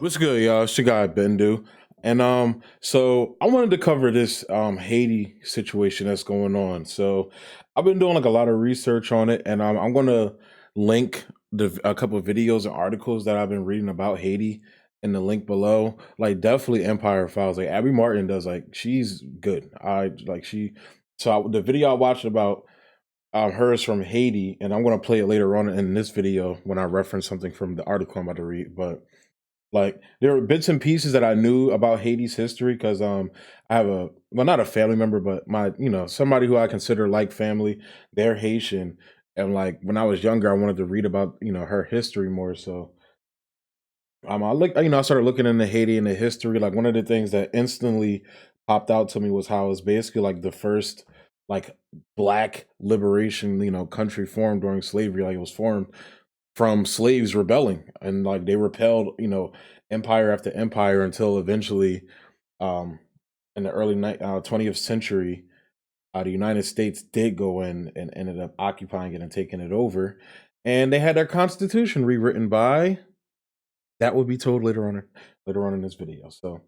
What's good, y'all? It's your guy Bendu. And so I wanted to cover this Haiti situation that's going on. So I've been doing like a lot of research on it, and I'm gonna link a couple of videos and articles that I've been reading about Haiti in the link below. Like definitely Empire Files. Like Abby Martin does, like she's good. I like she the video I watched about hers from Haiti, and I'm gonna play it later on in this video when I reference something from the article I'm about to read. But like there were bits and pieces that I knew about Haiti's history because I have not a family member, but my somebody who I consider like family. They're Haitian, and like when I was younger, I wanted to read about her history more. So I started looking into Haiti and the history. Like one of the things that instantly popped out to me was how it's basically like the first like black liberation country formed during slavery. Like it was formed from slaves rebelling, and like they repelled empire after empire until eventually um in the early 20th century the United States did go in and ended up occupying it and taking it over, and they had their constitution rewritten by that would be told later on in this video. So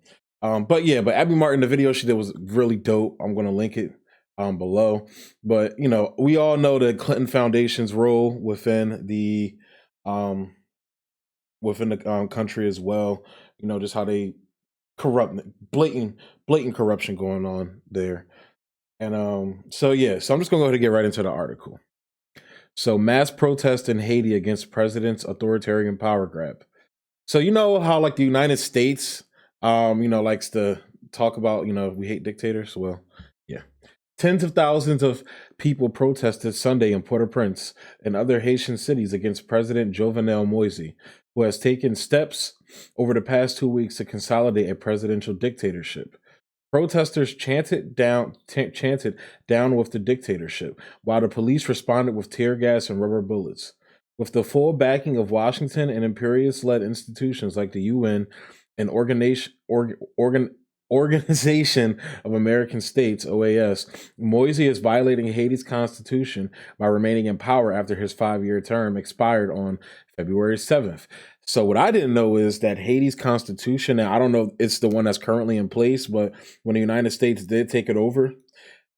but Abby Martin, the video she did was really dope. I'm going to link it below. But we all know the Clinton Foundation's role um within the country as well. Just how they corrupt, blatant corruption going on there. And so I'm just gonna go ahead and get right into the article. So mass protest in Haiti against president's authoritarian power grab. So you know how like the United States likes to talk about, we hate dictators. Well, yeah. Tens of thousands of people protested Sunday in Port-au-Prince and other Haitian cities against President Jovenel Moïse, who has taken steps over the past 2 weeks to consolidate a presidential dictatorship. Protesters chanted down with the dictatorship, while the police responded with tear gas and rubber bullets. With the full backing of Washington and imperialist-led institutions like the UN and Organization of American States, OAS, Moise is violating Haiti's constitution by remaining in power after his 5-year term expired on February 7th. So what I didn't know is that Haiti's constitution, and I don't know it's the one that's currently in place, but when the United States did take it over,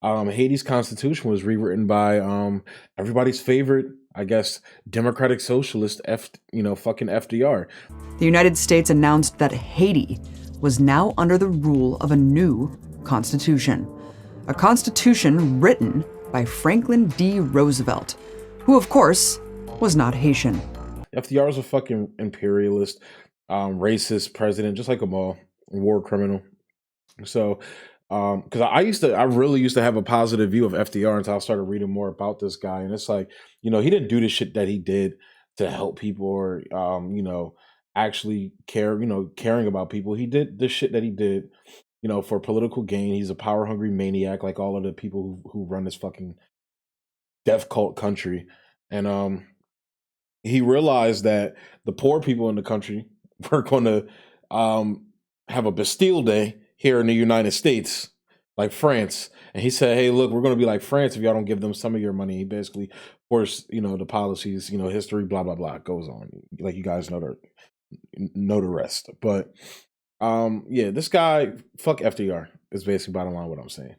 Haiti's constitution was rewritten by everybody's favorite, I guess, democratic socialist, fucking FDR. The United States announced that Haiti was now under the rule of a new constitution. A constitution written by Franklin D. Roosevelt, who, of course, was not Haitian. FDR was a fucking imperialist, racist president, just like them all, war criminal. So, because I really used to have a positive view of FDR until I started reading more about this guy, and it's like, he didn't do the shit that he did to help people or, actually caring about people. He did the shit that he did, for political gain. He's a power hungry maniac, like all of the people who run this fucking death cult country, and he realized that the poor people in the country were going to have a Bastille Day here in the United States, like France. And he said, "Hey, look, we're going to be like France if y'all don't give them some of your money." He basically forced, the policies, history, blah blah blah, goes on. Like you guys know the rest. But yeah, this guy, fuck FDR, is basically bottom line what I'm saying.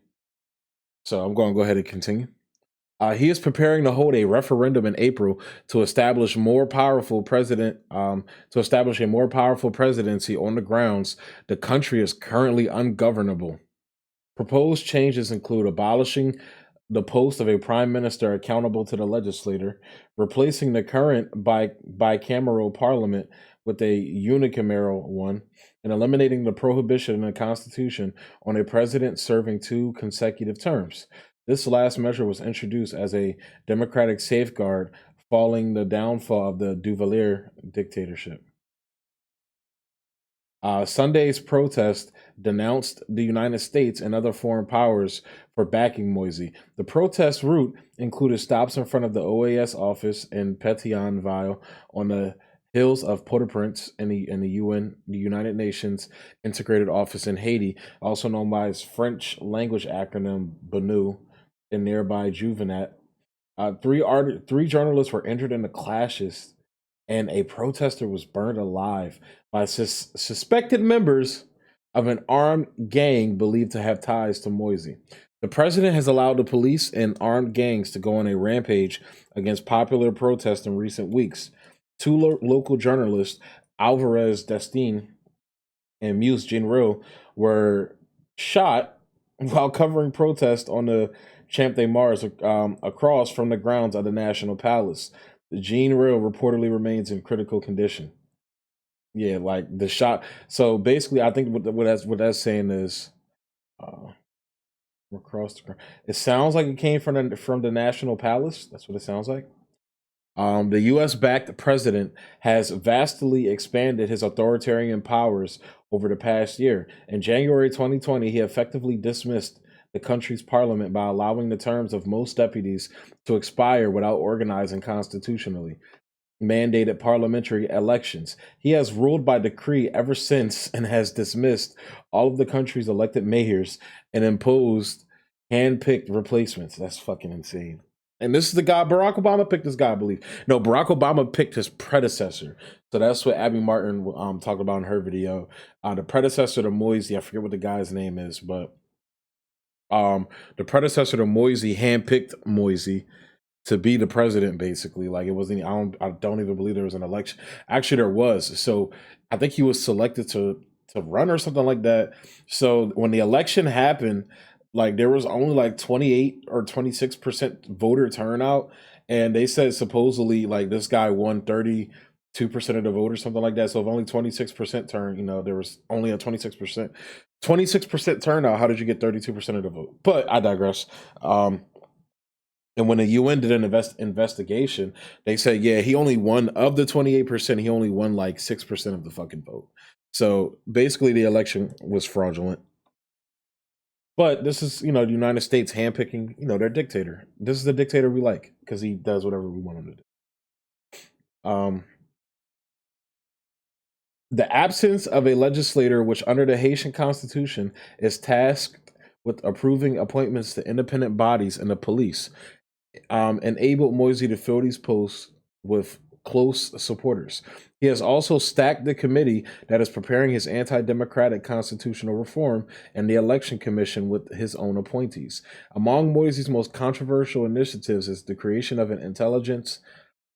So I'm going to go ahead and continue. He is preparing to hold a referendum in April to establish a more powerful presidency on the grounds the country is currently ungovernable. Proposed changes include abolishing the post of a prime minister accountable to the legislator, replacing the current bicameral parliament with a unicameral one, and eliminating the prohibition in the Constitution on a president serving 2 consecutive terms. This last measure was introduced as a democratic safeguard following the downfall of the Duvalier dictatorship. Sunday's protest denounced the United States and other foreign powers for backing Moise. The protest route included stops in front of the OAS office in Pétionville on the hills of Port-au-Prince and the United Nations Integrated Office in Haiti, also known by its French language acronym Bendu, in nearby Juvenet. Three journalists were injured in the clashes, and a protester was burned alive by suspected members of an armed gang believed to have ties to Moïse. The president has allowed the police and armed gangs to go on a rampage against popular protests in recent weeks. Two local journalists, Alvarez Destine and Muse Jinro, were shot while covering protests on the Champ de Mars across from the grounds of the National Palace. Jean Real reportedly remains in critical condition. Yeah, like the shot. So basically, I think what that's saying is across the ground. It sounds like it came from the National Palace. That's what it sounds like. The U.S.-backed president has vastly expanded his authoritarian powers over the past year. In January 2020, he effectively dismissed the country's parliament by allowing the terms of most deputies to expire without organizing constitutionally mandated parliamentary elections. He has ruled by decree ever since and has dismissed all of the country's elected mayors and imposed hand-picked replacements. That's fucking insane. And this is the guy, Barack Obama picked this guy, I believe. No, Barack Obama picked his predecessor. So that's what Abby Martin talked about in her video. The predecessor to Moïse, I forget what the guy's name is, but the predecessor to Moïse handpicked Moïse to be the president, basically. Like it wasn't, I don't even believe there was an election. Actually, there was. So I think he was selected to run or something like that. So when the election happened, like there was only like 28 or 26% voter turnout, and they said supposedly like this guy won 32% of the vote or something like that. So if only 26% turn, there was only a 26% turnout. How did you get 32% of the vote? But I digress. And when the UN did an investigation, they said, yeah, he only won of the 28%. He only won like 6% of the fucking vote. So basically, the election was fraudulent. But this is, the United States handpicking, their dictator. This is the dictator we like because he does whatever we want him to do. The absence of a legislator, which under the Haitian Constitution is tasked with approving appointments to independent bodies and the police, enabled Moïse to fill these posts with close supporters. He has also stacked the committee that is preparing his anti-democratic constitutional reform and the election commission with his own appointees. Among Moïse's most controversial initiatives is the creation of an intelligence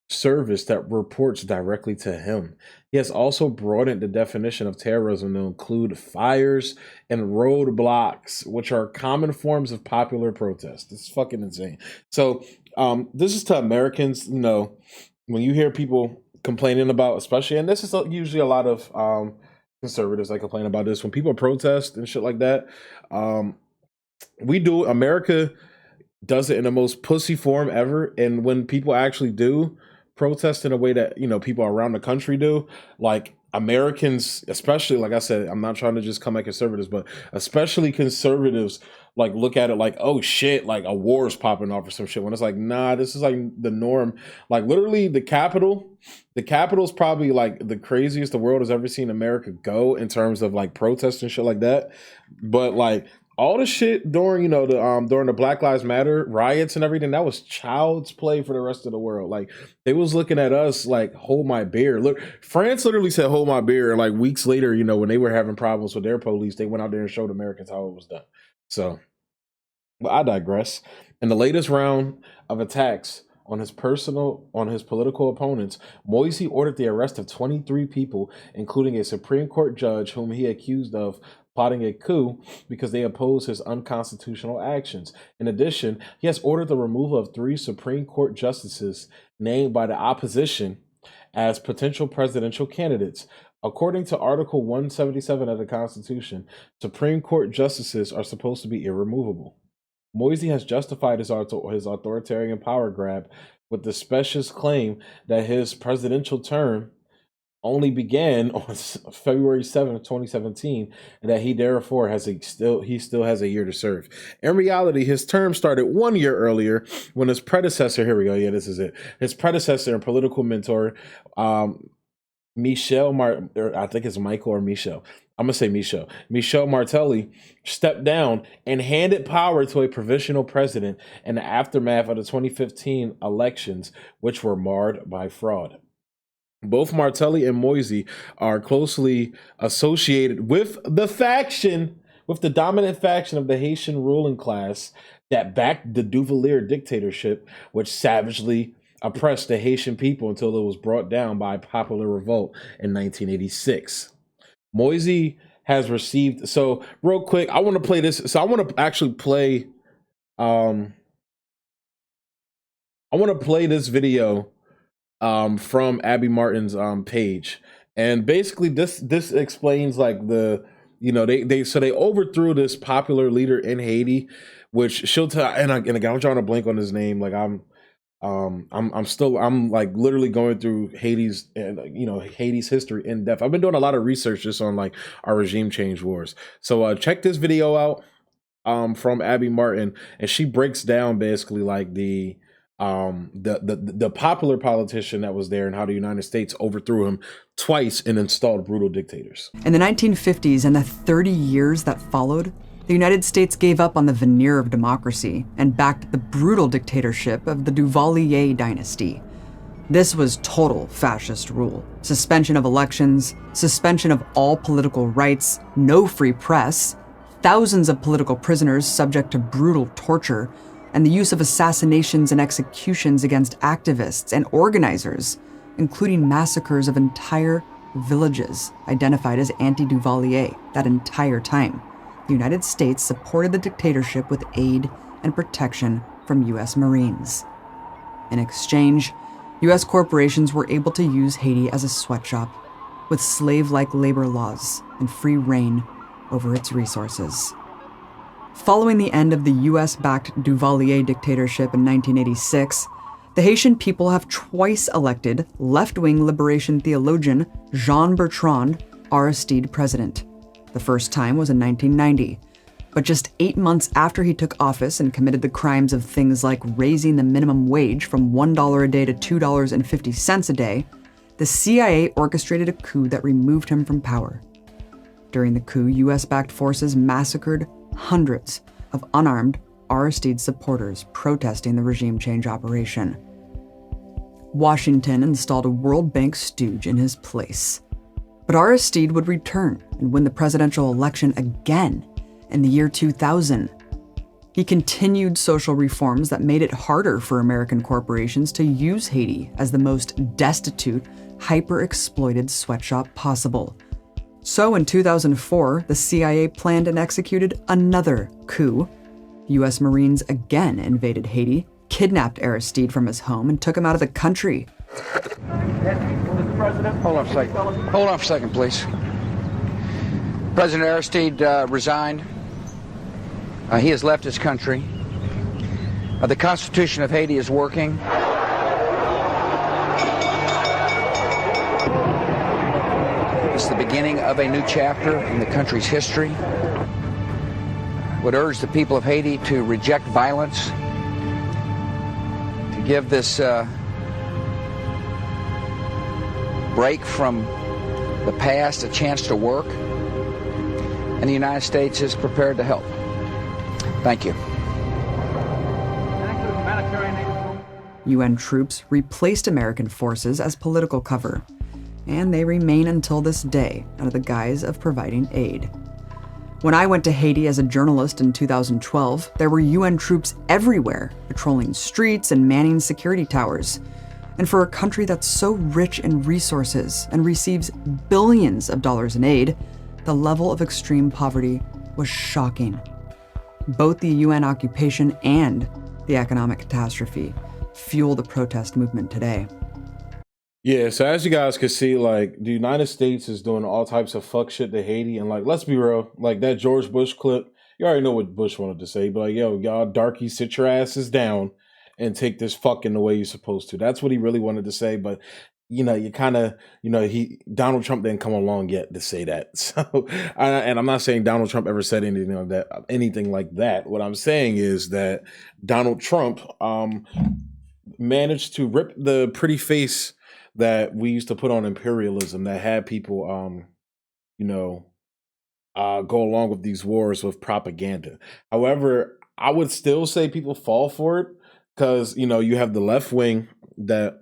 service that reports directly to him. He has also broadened the definition of terrorism to include fires and roadblocks, which are common forms of popular protest. This is fucking insane. So this is to Americans, when you hear people complaining about, especially, and this is usually a lot of conservatives that complain about this, when people protest and shit like that, America does it in the most pussy form ever. And when people actually do protest in a way that, people around the country do, like Americans, especially, like I said, I'm not trying to just come at conservatives, but especially conservatives, like look at it like, oh shit, like a war is popping off or some shit, when it's like, nah, this is like the norm. Like literally the Capitol is probably like the craziest the world has ever seen America go in terms of like protests and shit like that. But like all the shit during, during the Black Lives Matter riots and everything, that was child's play for the rest of the world. Like they was looking at us like, hold my beer. Look, France literally said, hold my beer. And like weeks later, when they were having problems with their police, they went out there and showed Americans how it was done. So, but I digress. In the latest round of attacks on his political opponents, Moïse ordered the arrest of 23 people, including a Supreme Court judge whom he accused of plotting a coup because they oppose his unconstitutional actions. In addition, he has ordered the removal of 3 Supreme Court justices named by the opposition as potential presidential candidates. According to Article 177 of the Constitution, Supreme Court justices are supposed to be irremovable. Moïse has justified his authoritarian power grab with the specious claim that his presidential term only began on February 7th, 2017, and that he therefore still has a year to serve. In reality, his term started 1 year earlier when his predecessor, here we go, yeah, this is it. His predecessor and political mentor, Michel I think it's Michael or Michel. I'm going to say Michel Martelly stepped down and handed power to a provisional president in the aftermath of the 2015 elections, which were marred by fraud. Both Martelli and Moïse are closely associated with the dominant faction of the Haitian ruling class that backed the Duvalier dictatorship, which savagely oppressed the Haitian people until it was brought down by popular revolt in 1986. Moïse has received. So, real quick, I want to play this. So, I want to actually play. I want to play this video from Abby Martin's page, and basically this explains like they overthrew this popular leader in Haiti, which she'll tell. And again, I'm trying to blank on his name. Like I'm like literally going through Haiti's Haiti's history in depth. I've been doing a lot of research just on like our regime change wars. So check this video out from Abby Martin, and she breaks down basically like the popular politician that was there and how the United States overthrew him twice and installed brutal dictators. In the 1950s and the 30 years that followed, the United States gave up on the veneer of democracy and backed the brutal dictatorship of the Duvalier dynasty. This was total fascist rule. Suspension of elections, suspension of all political rights, no free press, thousands of political prisoners subject to brutal torture, and the use of assassinations and executions against activists and organizers, including massacres of entire villages identified as anti-Duvalier that entire time. The United States supported the dictatorship with aid and protection from U.S. Marines. In exchange, U.S. corporations were able to use Haiti as a sweatshop, with slave-like labor laws and free reign over its resources. Following the end of the US-backed Duvalier dictatorship in 1986, the Haitian people have twice elected left-wing liberation theologian Jean-Bertrand Aristide president. The first time was in 1990, but just 8 months after he took office and committed the crimes of things like raising the minimum wage from $1 a day to $2.50 a day, the CIA orchestrated a coup that removed him from power. During the coup, US-backed forces massacred hundreds of unarmed Aristide supporters protesting the regime change operation. Washington installed a World Bank stooge in his place. But Aristide would return and win the presidential election again in the year 2000. He continued social reforms that made it harder for American corporations to use Haiti as the most destitute, hyper-exploited sweatshop possible. So in 2004, the CIA planned and executed another coup. U.S. Marines again invaded Haiti, kidnapped Aristide from his home, and took him out of the country. Hold on a second, please. President Aristide resigned. He has left his country. The Constitution of Haiti is working. It's the beginning of a new chapter in the country's history. I would urge the people of Haiti to reject violence, to give this break from the past a chance to work, and the United States is prepared to help. Thank you. UN troops replaced American forces as political cover, and they remain until this day under the guise of providing aid. When I went to Haiti as a journalist in 2012, there were UN troops everywhere, patrolling streets and manning security towers. And for a country that's so rich in resources and receives billions of dollars in aid, the level of extreme poverty was shocking. Both the UN occupation and the economic catastrophe fuel the protest movement today. Yeah, so as you guys can see, like, the United States is doing all types of fuck shit to Haiti. And, like, let's be real, like, that George Bush clip, you already know what Bush wanted to say. But, like, yo, y'all darkies, sit your asses down and take this fucking the way you're supposed to. That's what he really wanted to say. But, you know, you kind of, you know, Donald Trump didn't come along yet to say that. So, and I'm not saying Donald Trump ever said anything like that. What I'm saying is that Donald Trump managed to rip the pretty face that we used to put on imperialism that had people, go along with these wars with propaganda. However, I would still say people fall for it because, you know, you have the left wing that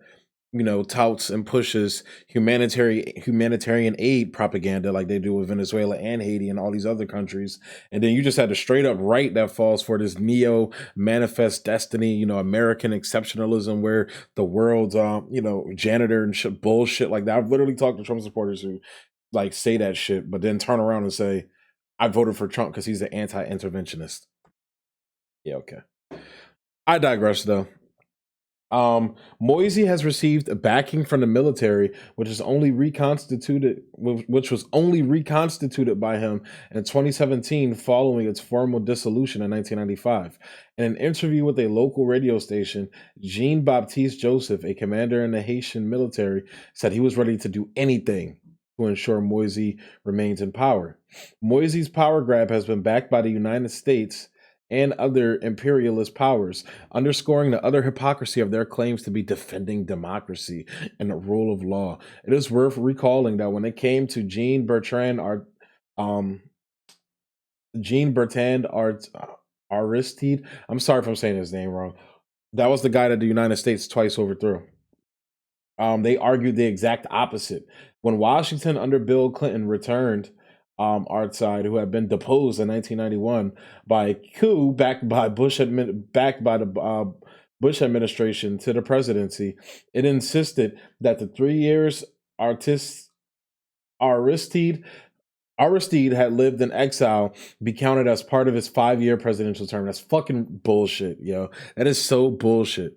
touts and pushes humanitarian aid propaganda like they do with Venezuela and Haiti and all these other countries. And then you just had the straight up right that falls for this neo manifest destiny, American exceptionalism where the world's janitor and shit bullshit like that. I've literally talked to Trump supporters who like say that shit, but then turn around and say, I voted for Trump because he's an anti-interventionist. Yeah, okay. I digress though. Moïse has received backing from the military, which was only reconstituted by him in 2017 following its formal dissolution in 1995. In an interview with a local radio station, Jean-Baptiste Joseph, a commander in the Haitian military, said he was ready to do anything to ensure Moïse remains in power. Moïse's power grab has been backed by the United States and other imperialist powers, underscoring the utter hypocrisy of their claims to be defending democracy and the rule of law. It is worth recalling that when it came to Aristide, I'm sorry if I'm saying his name wrong. That was the guy that the United States twice overthrew. They argued the exact opposite. When Washington under Bill Clinton returned Artside, who had been deposed in 1991 by a coup backed by the Bush administration to the presidency, it insisted that the 3 years Aristide had lived in exile be counted as part of his 5-year presidential term. That's fucking bullshit, yo. That is so bullshit.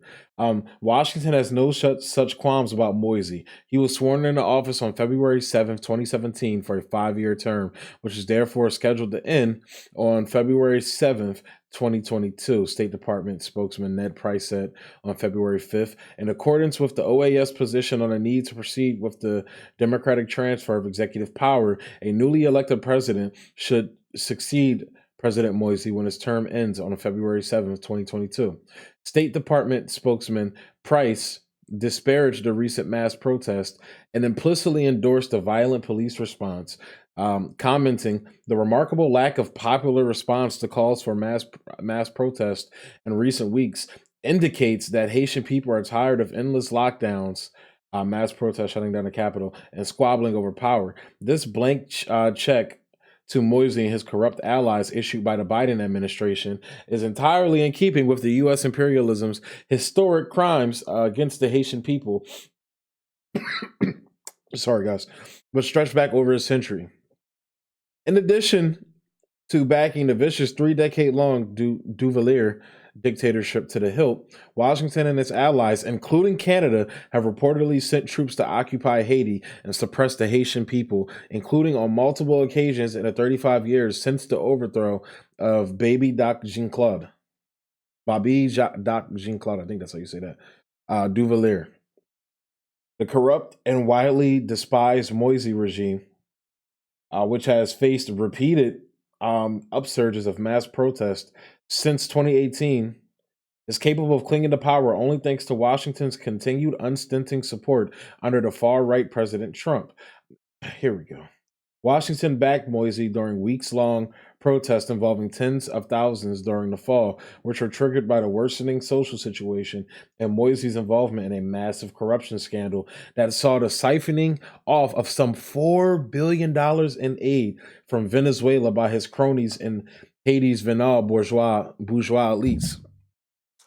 Washington has no such qualms about Moïse. He was sworn into office on February 7th, 2017 for a 5-year term, which is therefore scheduled to end on February 7th, 2022, State Department spokesman Ned Price said on February 5th. In accordance with the OAS position on the need to proceed with the democratic transfer of executive power, a newly elected president should succeed President Moïse when his term ends on February 7th, 2022. State Department spokesman Price disparaged the recent mass protest and implicitly endorsed the violent police response, commenting the remarkable lack of popular response to calls for mass protest in recent weeks indicates that Haitian people are tired of endless lockdowns, mass protests shutting down the Capitol, and squabbling over power. This blank check to Moïse and his corrupt allies issued by the Biden administration is entirely in keeping with the U.S. imperialism's historic crimes against the Haitian people. Sorry, guys, but stretched back over a century. In addition to backing the vicious 3-decade-long Duvalier dictatorship to the hilt, Washington and its allies, including Canada, have reportedly sent troops to occupy Haiti and suppress the Haitian people, including on multiple occasions in the 35 years since the overthrow of Baby Doc Jean-Claude. Doc Jean-Claude, I think that's how you say that. Duvalier. The corrupt and widely despised Moïse regime, which has faced repeated upsurges of mass protest since 2018, is capable of clinging to power only thanks to Washington's continued unstinting support under the far-right President Trump. Here we go. Washington backed Moïse during weeks-long protests involving tens of thousands during the fall, which were triggered by the worsening social situation and Moïse's involvement in a massive corruption scandal that saw the siphoning off of some $4 billion in aid from Venezuela by his cronies in Haiti's venal bourgeois elites.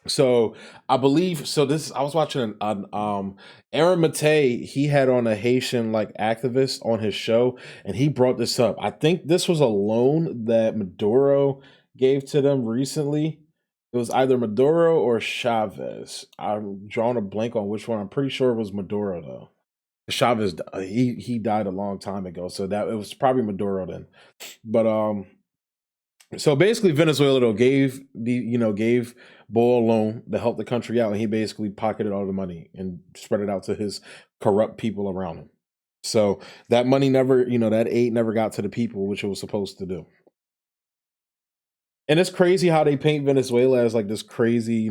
So I believe I was watching Aaron Matei, he had on a Haitian like activist on his show, and he brought this up. I think this was a loan that Maduro gave to them recently. It was either Maduro or Chavez. I'm drawing a blank on which one. I'm pretty sure it was Maduro though. Chavez, he died a long time ago, so that it was probably Maduro then. But so basically, Venezuela though gave Bo a loan to help the country out, and he basically pocketed all the money and spread it out to his corrupt people around him. So that money never, that aid never got to the people, which it was supposed to do. And it's crazy how they paint Venezuela as like this crazy,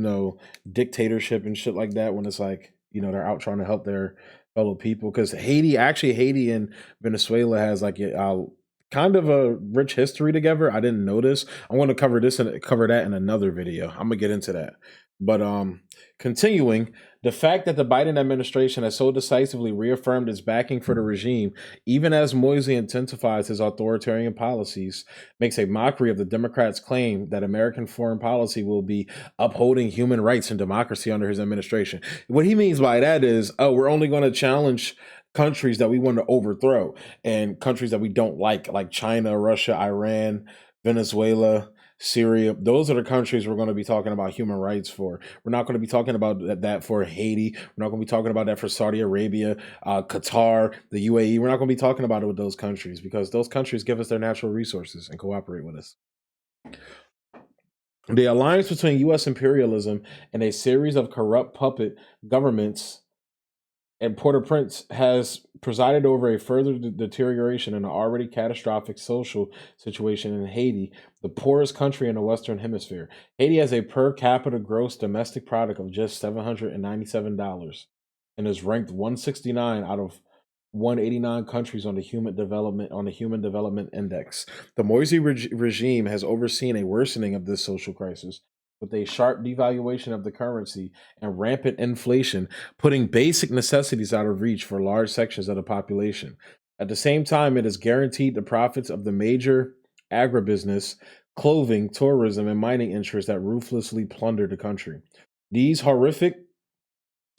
dictatorship and shit like that when it's like, they're out trying to help their fellow people. Because Haiti and Venezuela has like kind of a rich history together. I didn't know this. I'm going to cover that in another video. I'm going to get into that. But continuing, the fact that the Biden administration has so decisively reaffirmed its backing for the regime, even as Moise intensifies his authoritarian policies, makes a mockery of the Democrats' claim that American foreign policy will be upholding human rights and democracy under his administration. What he means by that is, oh, we're only going to challenge countries that we want to overthrow and countries that we don't like China, Russia, Iran, Venezuela, Syria. Those are the countries we're going to be talking about human rights for. We're not going to be talking about that for Haiti. We're not going to be talking about that for Saudi Arabia, Qatar, the UAE. We're not going to be talking about it with those countries because those countries give us their natural resources and cooperate with us. The alliance between U.S. imperialism and a series of corrupt puppet governments and Port-au-Prince has presided over a further deterioration in an already catastrophic social situation in Haiti, the poorest country in the Western Hemisphere. Haiti has a per capita gross domestic product of just $797 and is ranked 169 out of 189 countries on the Human Development Index. The Moise regime has overseen a worsening of this social crisis, with a sharp devaluation of the currency and rampant inflation, putting basic necessities out of reach for large sections of the population. At the same time, it has guaranteed the profits of the major agribusiness, clothing, tourism, and mining interests that ruthlessly plunder the country. These horrific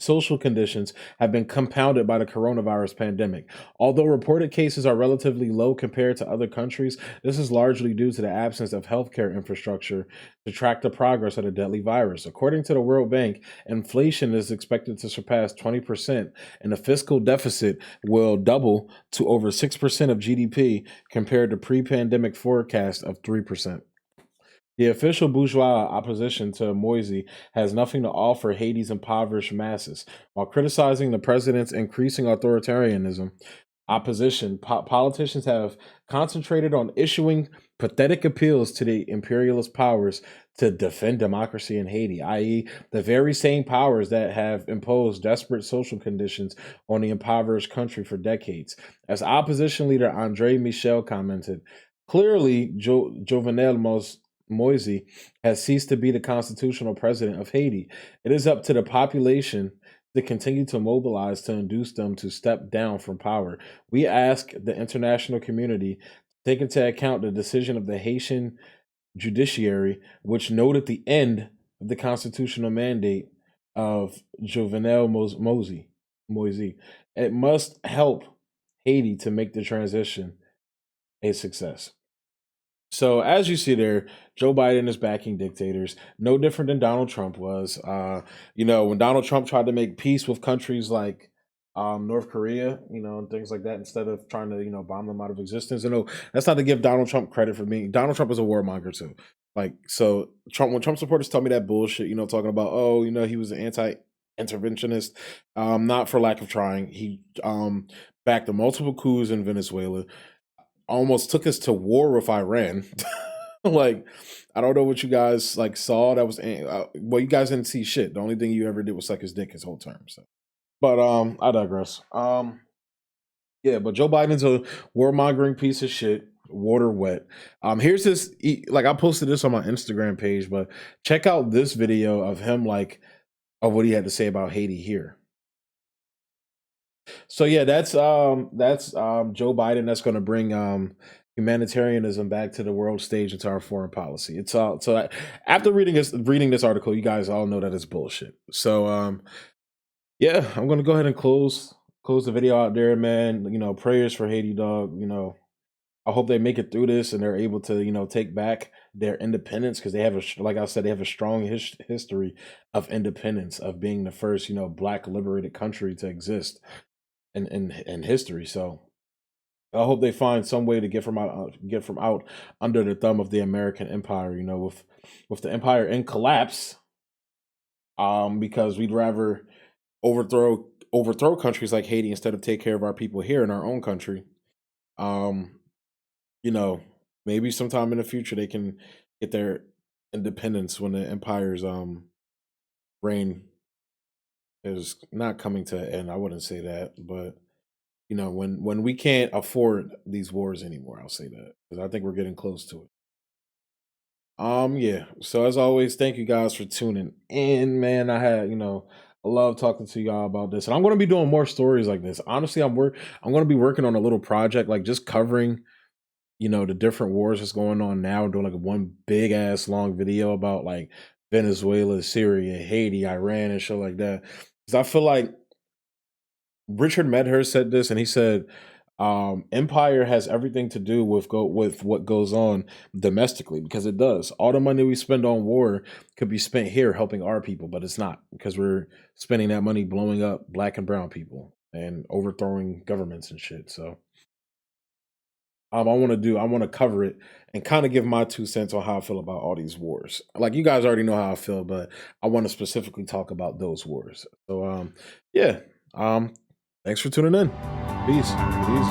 social conditions have been compounded by the coronavirus pandemic. Although reported cases are relatively low compared to other countries, this is largely due to the absence of healthcare infrastructure to track the progress of the deadly virus. According to the World Bank, inflation is expected to surpass 20%, and the fiscal deficit will double to over 6% of GDP compared to pre-pandemic forecast of 3%. The official bourgeois opposition to Moise has nothing to offer Haiti's impoverished masses. While criticizing the president's increasing authoritarianism, politicians have concentrated on issuing pathetic appeals to the imperialist powers to defend democracy in Haiti, i.e., the very same powers that have imposed desperate social conditions on the impoverished country for decades. As opposition leader Andre Michel commented, clearly Jovenel Moise has ceased to be the constitutional president of Haiti. It is up to the population to continue to mobilize to induce them to step down from power. We ask the international community to take into account the decision of the Haitian judiciary, which noted the end of the constitutional mandate of Jovenel Moise. It must help Haiti to make the transition a success. So as you see there, Joe Biden is backing dictators, no different than Donald Trump was. When Donald Trump tried to make peace with countries like North Korea, and things like that, instead of trying to, bomb them out of existence. That's not to give Donald Trump credit for being. Donald Trump is a warmonger too. When Trump supporters tell me that bullshit, talking about, he was an anti-interventionist, not for lack of trying. He backed the multiple coups in Venezuela, almost took us to war with Iran. I don't know what you guys saw. That was you guys didn't see shit. The only thing you ever did was suck his dick his whole term. So, but I digress. But Joe Biden's a warmongering piece of shit. Water wet. Here's this. I posted this on my Instagram page, but check out this video of him of what he had to say about Haiti here. So yeah, that's Joe Biden. That's going to bring humanitarianism back to the world stage into our foreign policy. It's all so. After reading this article, you guys all know that it's bullshit. So I'm going to go ahead and close the video out there, man. Prayers for Haiti, dog. I hope they make it through this and they're able to take back their independence, because they have they have a strong history of independence, of being the first Black liberated country to exist in history. So I hope they find some way to get from out under the thumb of the American empire, with the empire in collapse, because we'd rather overthrow countries like Haiti instead of take care of our people here in our own country. Maybe sometime in the future they can get their independence when the empire's reign is not coming to an end. I wouldn't say that, but when we can't afford these wars anymore, I'll say that, because I think we're getting close to it. Yeah. So as always, thank you guys for tuning in, man. I love talking to y'all about this. And I'm gonna be doing more stories like this. Honestly, I'm gonna be working on a little project, like just covering, the different wars that's going on now, doing like one big ass long video about like Venezuela, Syria, Haiti, Iran, and shit like that. Because I feel like Richard Medhurst said this, and he said, "Empire has everything to do with with what goes on domestically, because it does. All the money we spend on war could be spent here helping our people, but it's not, because we're spending that money blowing up black and brown people and overthrowing governments and shit." So, I want to cover it and kind of give my 2 cents on how I feel about all these wars. Like, you guys already know how I feel, but I want to specifically talk about those wars. So, yeah. Um, Thanks for tuning in. Peace. Peace.